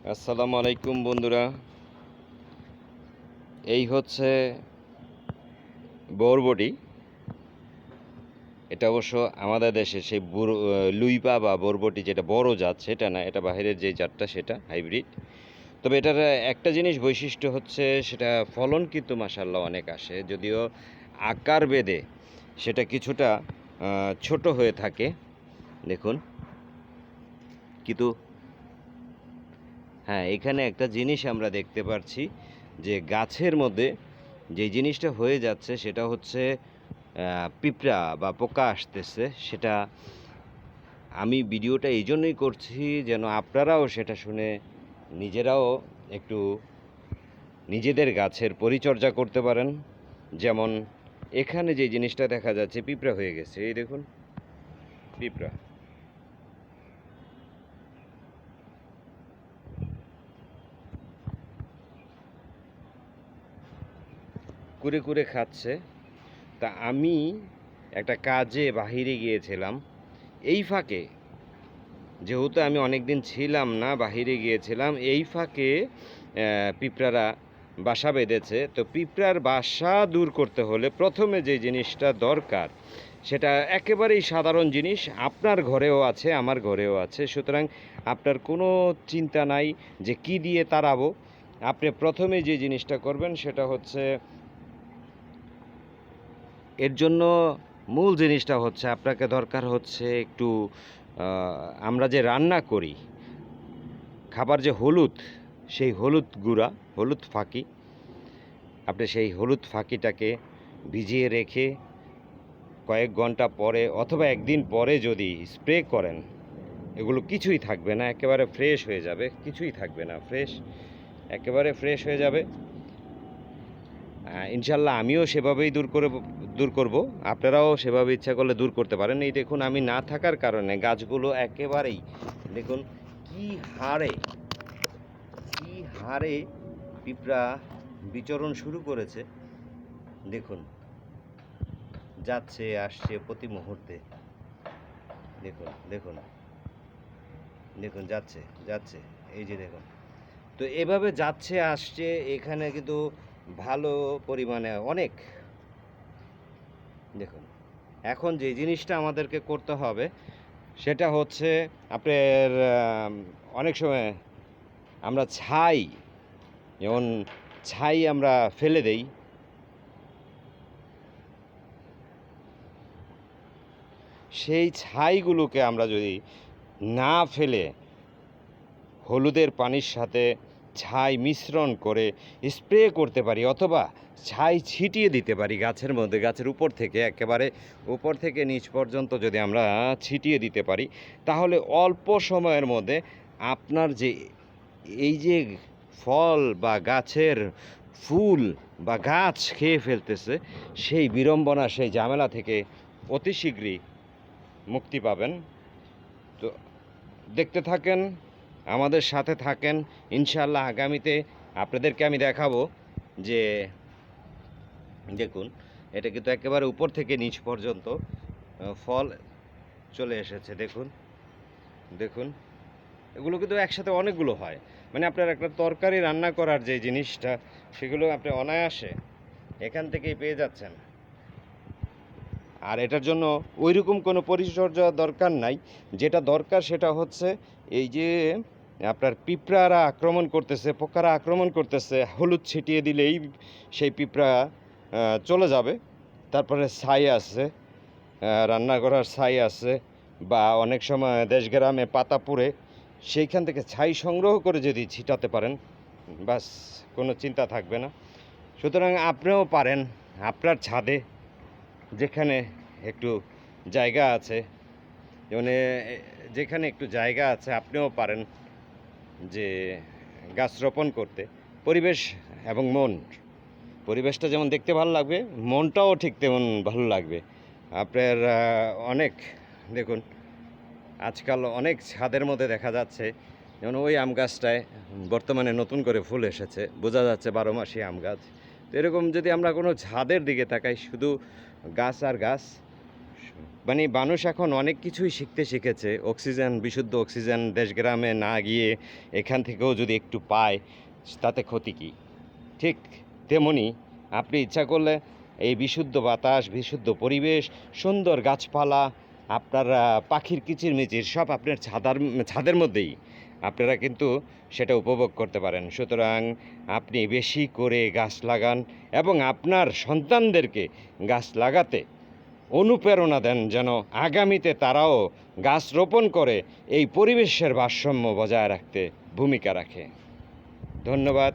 আসসালামু আলাইকুম বন্ধুরা। এই হচ্ছে বরবটি। এটা অবশ্য আমাদের দেশে সেই লুইপা বা বরবটি যেটা বড় জাত সেটা না, এটা বাইরের যে জাতটা সেটা হাইব্রিড। তবে এটার একটা জিনিস বৈশিষ্ট্য হচ্ছে সেটা ফলন কিন্তু মাশাআল্লাহ অনেক আসে, যদিও আকার ভেদে সেটা কিছুটা ছোট হয়ে থাকে। দেখুন কিন্তু হ্যাঁ, এখানে একটা জিনিস আমরা দেখতে পাচ্ছি যে গাছের মধ্যে যে জিনিসটা হয়ে যাচ্ছে সেটা হচ্ছে পিঁপড়া বা পোকা আসতেছে। সেটা আমি ভিডিওটা এই জন্যই করছি যেন আপনারাও সেটা শুনে নিজেরাও একটু নিজেদের গাছের পরিচর্যা করতে পারেন। যেমন এখানে যে জিনিসটা দেখা যাচ্ছে পিঁপড়া হয়ে গেছে, এই দেখুন পিঁপড়া কুরে কুরে খাচ্ছে। তা আমি একটা কাজে বাহিরে গিয়েছিলাম, এই ফাঁকে যেহেতু আমি অনেক দিন ছিলাম না, বাহিরে গিয়েছিলাম, এই ফাঁকে পিঁপড়ারা বাসা বেঁধেছে। তো পিঁপড়ার বাসা দূর করতে হলে প্রথমে যে জিনিসটা দরকার সেটা একেবারেই সাধারণ জিনিস, আপনার ঘরেও আছে আমার ঘরেও আছে। সুতরাং আপনার কোনো চিন্তা নাই যে কি দিয়ে তাড়াবো। আপনি প্রথমে যে জিনিসটা করবেন সেটা হচ্ছে, এর জন্য মূল জিনিসটা হচ্ছে আপনাকে দরকার হচ্ছে একটু আমরা যে রান্না করি খাবার যে হলুদ, সেই হলুদ গুঁড়া, হলুদ ফাঁকি, আপনি সেই হলুদ ফাঁকিটাকে ভিজিয়ে রেখে কয়েক ঘন্টা পরে অথবা একদিন পরে যদি স্প্রে করেন, এগুলো কিছুই থাকবে না, একেবারে ফ্রেশ হয়ে যাবে, কিছুই থাকবে না, একেবারে ফ্রেশ হয়ে যাবে। ইনশাল্লাহ আমিও সেভাবেই দূর করব, আপনারাও সেভাবে ইচ্ছা করলে দূর করতে পারেন। এই দেখুন আমি না থাকার কারণে গাছগুলো একেবারেই দেখুন কি হারে কি হারে পিঁপড়া বিচরণ শুরু করেছে। দেখুন যাচ্ছে আসছে প্রতি মুহূর্তে, দেখুন দেখুন দেখুন যাচ্ছে যাচ্ছে, এই যে দেখুন। তো এভাবে যাচ্ছে আসছে, এখানে কিন্তু ভালো পরিমাণে অনেক। দেখুন এখন যে জিনিসটা আমাদেরকে করতে হবে সেটা হচ্ছে আপনার অনেক সময় আমরা ছাই, যেমন ছাই আমরা ফেলে দেই, সেই ছাইগুলোকে আমরা যদি না ফেলে হলুদের পানির সাথে ছাই মিশ্রণ করে স্প্রে করতে পারি, অথবা ছাই ছিটিয়ে দিতে পারি গাছের মধ্যে, গাছের উপর থেকে একেবারে উপর থেকে নিচ পর্যন্ত যদি আমরা ছিটিয়ে দিতে পারি, তাহলে অল্প সময়ের মধ্যে আপনার যে এই যে ফল বা গাছের ফুল বা গাছ খেয়ে ফেলতেছে সেই বিড়ম্বনা, সেই ঝামেলা থেকে অতি শীঘ্রই মুক্তি পাবেন। তো দেখতে থাকেন, আমাদের সাথে থাকেন, ইনশাআল্লাহ আগামীতে আপনাদেরকে আমি দেখাবো যে দেখুন এটা কিন্তু একেবারে উপর থেকে নিচ পর্যন্ত ফল চলে এসেছে। দেখুন দেখুন এগুলো কিন্তু একসাথে অনেকগুলো হয়, মানে আপনার একটা তরকারি রান্না করার যে জিনিসটা সেগুলো আপনি অনায়াসে এখান থেকেই পেয়ে যাচ্ছেন। আর এটার জন্য ওইরকম কোনো পরিচর্যা দরকার নাই, যেটা দরকার সেটা হচ্ছে এই যে আপনার পিঁপড়ারা আক্রমণ করতেছে, পোকারা আক্রমণ করতেছে, হলুদ ছিটিয়ে দিলেই সেই পিঁপড়া চলে যাবে। তারপরে ছাই আছে, রান্না করার ছাই আছে, বা অনেক সময় দেশ গ্রামে পাতা পুড়ে সেইখান থেকে ছাই সংগ্রহ করে যদি ছিটাতে পারেন, বাস কোনো চিন্তা থাকবে না। সুতরাং আপনিও পারেন আপনার ছাদে যেখানে একটু জায়গা আছে, মানে যেখানে একটু জায়গা আছে আপনিও পারেন যে গাছ রোপণ করতে। পরিবেশ এবং মন, পরিবেশটা যেমন দেখতে ভালো লাগবে, মনটাও ঠিক তেমন ভালো লাগবে আপনার। অনেক দেখুন আজকাল অনেক ছাদের মধ্যে দেখা যাচ্ছে, যেমন ওই আম গাছটায় বর্তমানে নতুন করে ফুল এসেছে, বোঝা যাচ্ছে 12 মাসি আম গাছ। তো এরকম যদি আমরা কোনো ছাদের দিকে তাকাই, শুধু গাছ আর গাছ, মানে মানুষ এখন অনেক কিছুই শিখতে শিখেছে। অক্সিজেন, বিশুদ্ধ অক্সিজেন দেশগ্রামে না গিয়ে এখান থেকেও যদি একটু পায়, তাতে ক্ষতি কী? ঠিক তেমনি আপনি ইচ্ছা করলে এই বিশুদ্ধ বাতাস, বিশুদ্ধ পরিবেশ, সুন্দর গাছপালা, আপনার পাখির কিচিরমিচির সব আপনার ছাদের মধ্যেই আপনারা কিন্তু সেটা উপভোগ করতে পারেন। সুতরাং আপনি বেশি করে গাছ লাগান এবং আপনার সন্তানদেরকে গাছ লাগাতে অনুপ্রেরণা দেন, যেন আগামীতে তারাও গাছ রোপণ করে এই পরিবেশের ভারসাম্য বজায় রাখতে ভূমিকা রাখে। ধন্যবাদ।